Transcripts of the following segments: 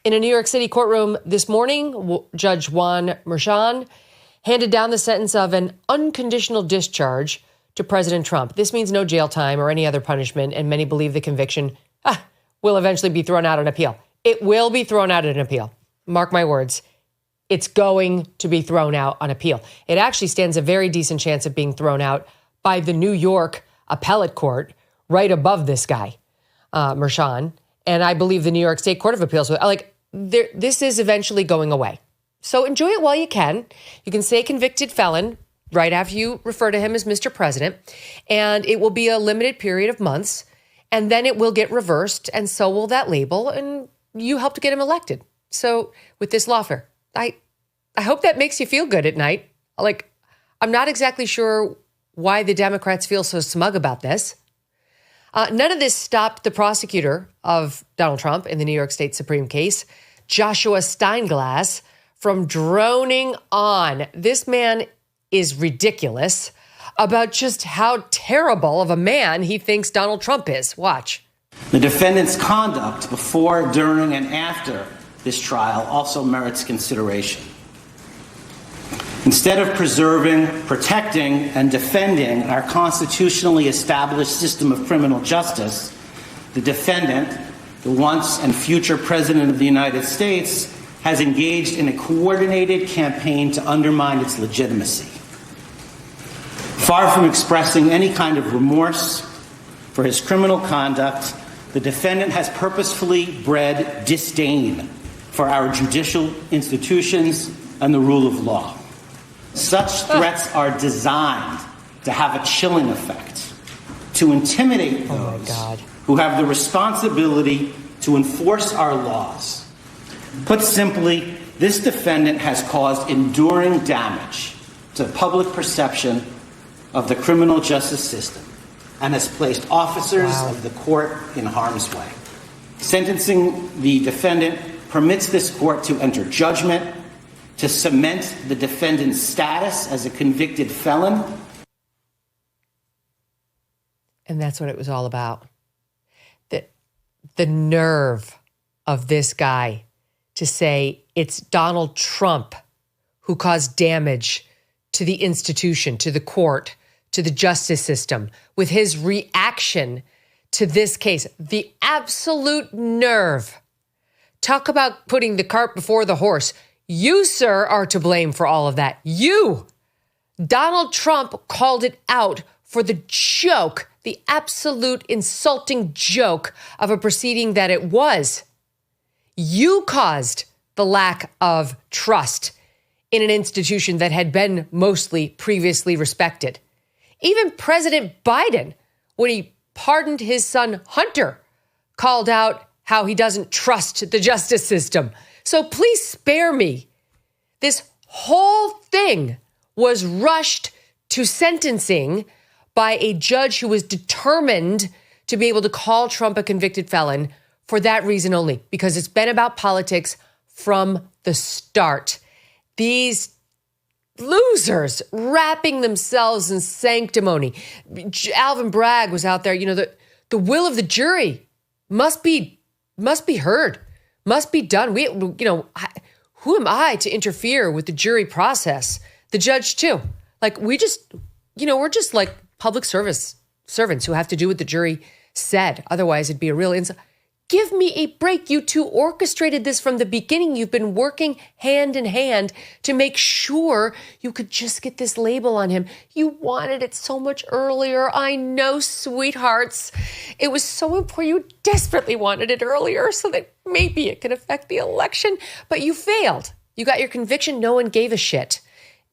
In a New York City courtroom this morning, Judge Juan Merchan handed down the sentence of an unconditional discharge to President Trump. This means no jail time or any other punishment, and many believe the conviction will eventually be thrown out on appeal. It will be thrown out on appeal. Mark my words. It's going to be thrown out on appeal. It actually stands a very decent chance of being thrown out by the New York appellate court right above this guy, Merchan. And I believe the New York State Court of Appeals, this is eventually going away. So enjoy it while you can. You can say convicted felon right after you refer to him as Mr. President. And it will be a limited period of months. And then it will get reversed. And so will that label. And you helped to get him elected. So with this lawfare, I hope that makes you feel good at night. I'm not exactly sure why the Democrats feel so smug about this. None of this stopped the prosecutor of Donald Trump in the New York State Supreme case, Joshua Steinglass, from droning on. This man is ridiculous about just how terrible of a man he thinks Donald Trump is. Watch. The defendant's conduct before, during, and after this trial also merits consideration. Instead of preserving, protecting, and defending our constitutionally established system of criminal justice, the defendant, the once and future President of the United States, has engaged in a coordinated campaign to undermine its legitimacy. Far from expressing any kind of remorse for his criminal conduct, the defendant has purposefully bred disdain for our judicial institutions and the rule of law. Such threats are designed to have a chilling effect, to intimidate those who have the responsibility to enforce our laws. Put simply, this defendant has caused enduring damage to public perception of the criminal justice system and has placed officers of the court in harm's way. Sentencing the defendant permits this court to enter judgment, to cement the defendant's status as a convicted felon. And that's what it was all about. The nerve of this guy to say it's Donald Trump who caused damage to the institution, to the court, to the justice system, with his reaction to this case. The absolute nerve. Talk about putting the cart before the horse. You, sir, are to blame for all of that. You. Donald Trump called it out for the joke, the absolute insulting joke of a proceeding that it was. You caused the lack of trust in an institution that had been mostly previously respected. Even President Biden, when he pardoned his son Hunter, called out how he doesn't trust the justice system. So please spare me. This whole thing was rushed to sentencing by a judge who was determined to be able to call Trump a convicted felon for that reason only, because it's been about politics from the start. These losers wrapping themselves in sanctimony. Alvin Bragg was out there, the will of the jury must be heard, must be done. Who am I to interfere with the jury process? The judge too. We're just like public service servants who have to do what the jury said. Otherwise it'd be a real insult. Give me a break. You two orchestrated this from the beginning. You've been working hand in hand to make sure you could just get this label on him. You wanted it so much earlier. I know, sweethearts. It was so important. You desperately wanted it earlier so that maybe it could affect the election. But you failed. You got your conviction. No one gave a shit.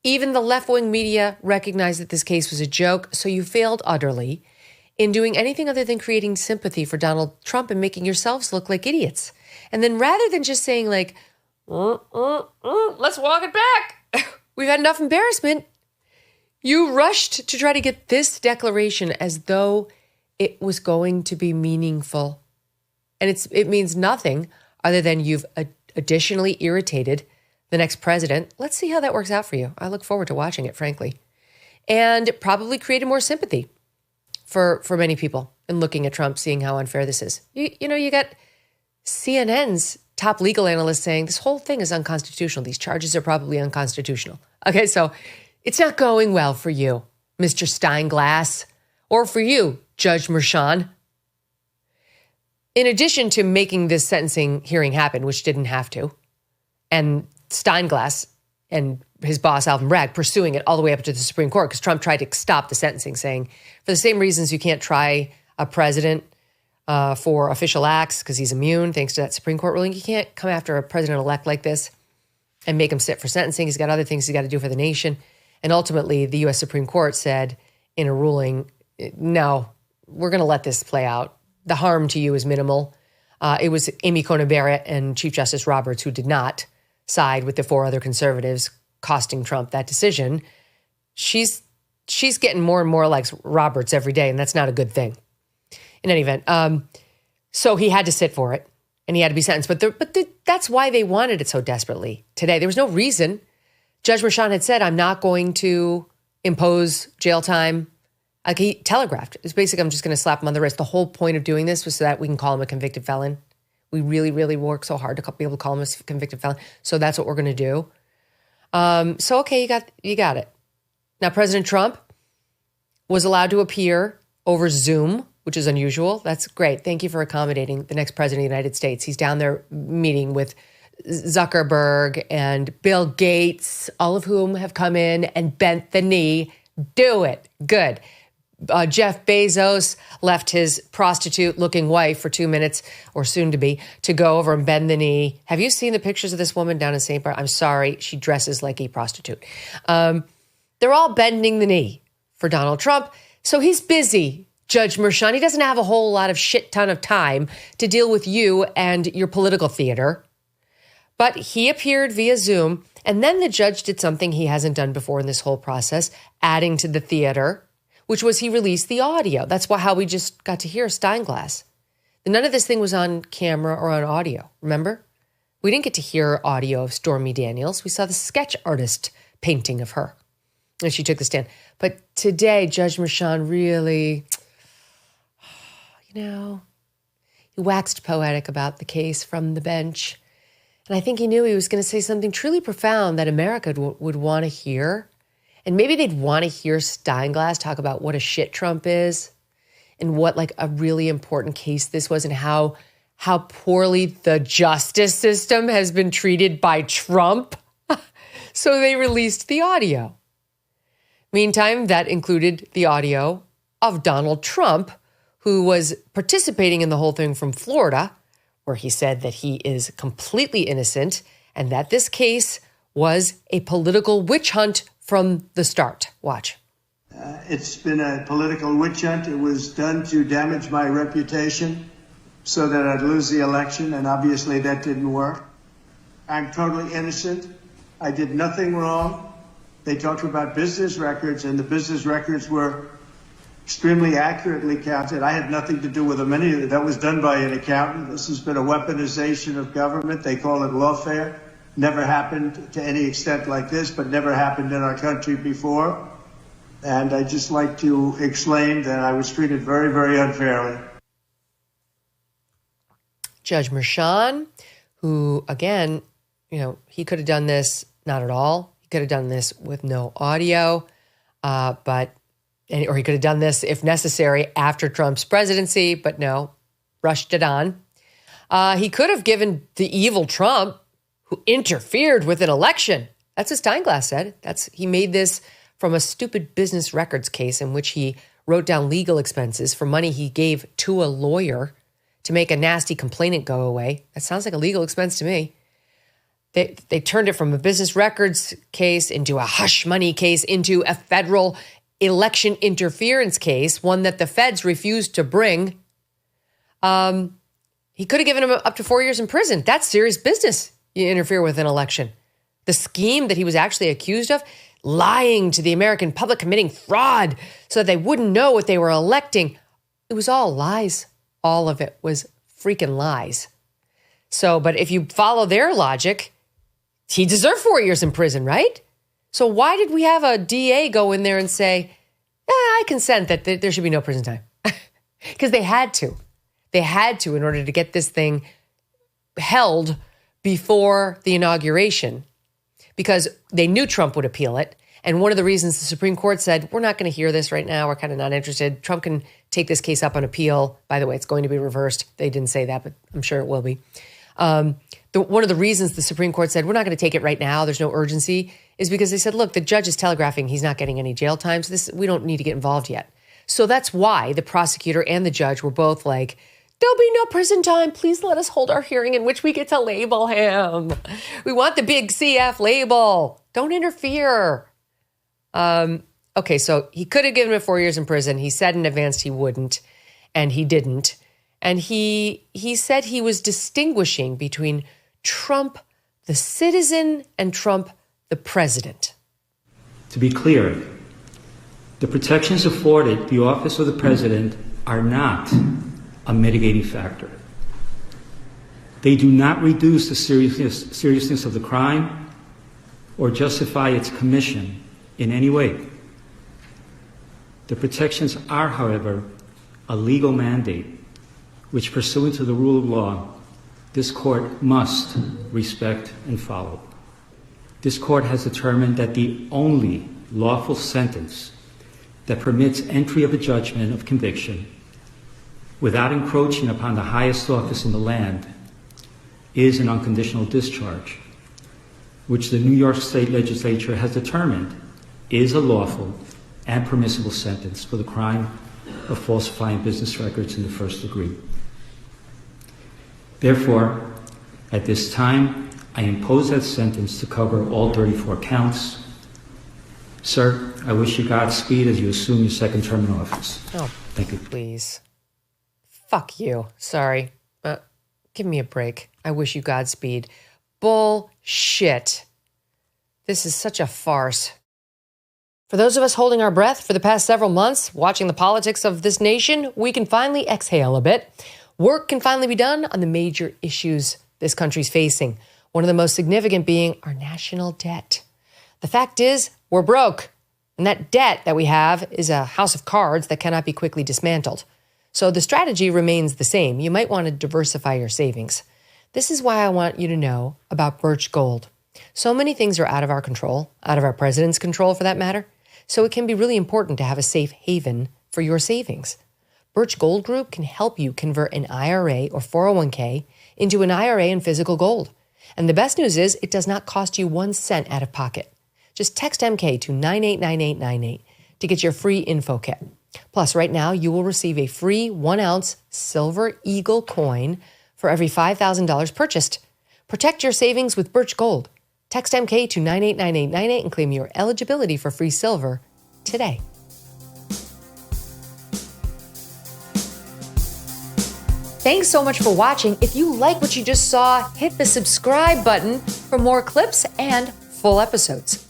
Even the left-wing media recognized that this case was a joke. So you failed utterly in doing anything other than creating sympathy for Donald Trump and making yourselves look like idiots. And then rather than just saying let's walk it back. We've had enough embarrassment. You rushed to try to get this declaration as though it was going to be meaningful. And it means nothing other than you've additionally irritated the next president. Let's see how that works out for you. I look forward to watching it, frankly. And probably created more sympathy for many people in looking at Trump, seeing how unfair this is. You got CNN's top legal analysts saying this whole thing is unconstitutional. These charges are probably unconstitutional. Okay, so it's not going well for you, Mr. Steinglass, or for you, Judge Merchan. In addition to making this sentencing hearing happen, which didn't have to, and Steinglass and his boss, Alvin Bragg, pursuing it all the way up to the Supreme Court because Trump tried to stop the sentencing, saying, for the same reasons you can't try a president for official acts because he's immune, thanks to that Supreme Court ruling, you can't come after a president-elect like this and make him sit for sentencing. He's got other things he's got to do for the nation. And ultimately, the U.S. Supreme Court said in a ruling, no, we're going to let this play out. The harm to you is minimal. It was Amy Coney Barrett and Chief Justice Roberts who did not side with the 4 other conservatives, costing Trump that decision. She's getting more and more like Roberts every day, and that's not a good thing. In any event, so he had to sit for it, and he had to be sentenced. But that's why they wanted it so desperately today. There was no reason. Judge Merchan had said, I'm not going to impose jail time. Like he telegraphed. It's basically, I'm just going to slap him on the wrist. The whole point of doing this was so that we can call him a convicted felon. We really, really work so hard to be able to call him a convicted felon. So that's what we're going to do. So, okay, you got it. Now, President Trump was allowed to appear over Zoom, which is unusual. That's great. Thank you for accommodating the next president of the United States. He's down there meeting with Zuckerberg and Bill Gates, all of whom have come in and bent the knee. Do it. Good. Jeff Bezos left his prostitute-looking wife for 2 minutes, or soon to be, to go over and bend the knee. Have you seen the pictures of this woman down in St. Bart? I'm sorry, she dresses like a prostitute. They're all bending the knee for Donald Trump. So he's busy, Judge Merchan. He doesn't have a whole lot of shit ton of time to deal with you and your political theater. But he appeared via Zoom, and then the judge did something he hasn't done before in this whole process, adding to the theater, which was he released the audio. That's how we just got to hear Steinglass. None of this thing was on camera or on audio, remember? We didn't get to hear audio of Stormy Daniels. We saw the sketch artist painting of her as she took the stand. But today, Judge Merchan really, he waxed poetic about the case from the bench. And I think he knew he was going to say something truly profound that America would want to hear. And maybe they'd want to hear Steinglass talk about what a shit Trump is and what like a really important case this was and how poorly the justice system has been treated by Trump. So they released the audio. Meantime, that included the audio of Donald Trump, who was participating in the whole thing from Florida, where he said that he is completely innocent and that this case was a political witch hunt from the start. Watch. It's been a political witch hunt. It was done to damage my reputation so that I'd lose the election, and obviously that didn't work. I'm totally innocent. I did nothing wrong. They talked about business records, and the business records were extremely accurately counted. I had nothing to do with them. That was done by an accountant. This has been a weaponization of government. They call it lawfare. Never happened to any extent like this, but never happened in our country before. And I'd just like to explain that I was treated very, very unfairly. Judge Merchan, who, again, he could have done this not at all. He could have done this with no audio, or he could have done this, if necessary, after Trump's presidency, but no, rushed it on. He could have given the evil Trump, who interfered with an election. That's what Steinglass said. He made this from a stupid business records case in which he wrote down legal expenses for money he gave to a lawyer to make a nasty complainant go away. That sounds like a legal expense to me. They turned it from a business records case into a hush money case into a federal election interference case, one that the feds refused to bring. He could have given him up to 4 years in prison. That's serious business. You interfere with an election. The scheme that he was actually accused of, lying to the American public, committing fraud so that they wouldn't know what they were electing. It was all lies. All of it was freaking lies. So, but if you follow their logic, he deserved 4 years in prison, right? So why did we have a DA go in there and say, I consent that there should be no prison time? Because they had to. They had to in order to get this thing held before the inauguration because they knew Trump would appeal it. And one of the reasons the Supreme Court said, we're not going to hear this right now. We're kind of not interested. Trump can take this case up on appeal. By the way, it's going to be reversed. They didn't say that, but I'm sure it will be. One of the reasons the Supreme Court said, we're not going to take it right now, there's no urgency, is because they said, look, the judge is telegraphing he's not getting any jail time, so we don't need to get involved yet. So that's why the prosecutor and the judge were both like, there'll be no prison time. Please let us hold our hearing in which we get to label him. We want the big CF label. Don't interfere. Okay, so he could have given him 4 years in prison. He said in advance he wouldn't, and he didn't. And he said he was distinguishing between Trump, the citizen, and Trump, the president. To be clear, the protections afforded the office of the president are not a mitigating factor. They do not reduce the seriousness of the crime or justify its commission in any way. The protections are, however, a legal mandate which, pursuant to the rule of law, this court must respect and follow. This court has determined that the only lawful sentence that permits entry of a judgment of conviction without encroaching upon the highest office in the land is an unconditional discharge, which the New York State Legislature has determined is a lawful and permissible sentence for the crime of falsifying business records in the first degree. Therefore, at this time, I impose that sentence to cover all 34 counts. Sir, I wish you Godspeed as you assume your second term in office. Oh, thank you. Please. Fuck you. Sorry. Give me a break. I wish you Godspeed. Bullshit. This is such a farce. For those of us holding our breath for the past several months, watching the politics of this nation, we can finally exhale a bit. Work can finally be done on the major issues this country's facing, one of the most significant being our national debt. The fact is, we're broke, and that debt that we have is a house of cards that cannot be quickly dismantled. So the strategy remains the same. You might want to diversify your savings. This is why I want you to know about Birch Gold. So many things are out of our control, out of our president's control for that matter. So it can be really important to have a safe haven for your savings. Birch Gold Group can help you convert an IRA or 401k into an IRA in physical gold. And the best news is it does not cost you 1 cent out of pocket. Just text MK to 989898 to get your free info kit. Plus, right now, you will receive a free 1-ounce silver eagle coin for every $5,000 purchased. Protect your savings with Birch Gold. Text MK to 989898 and claim your eligibility for free silver today. Thanks so much for watching. If you like what you just saw, hit the subscribe button for more clips and full episodes.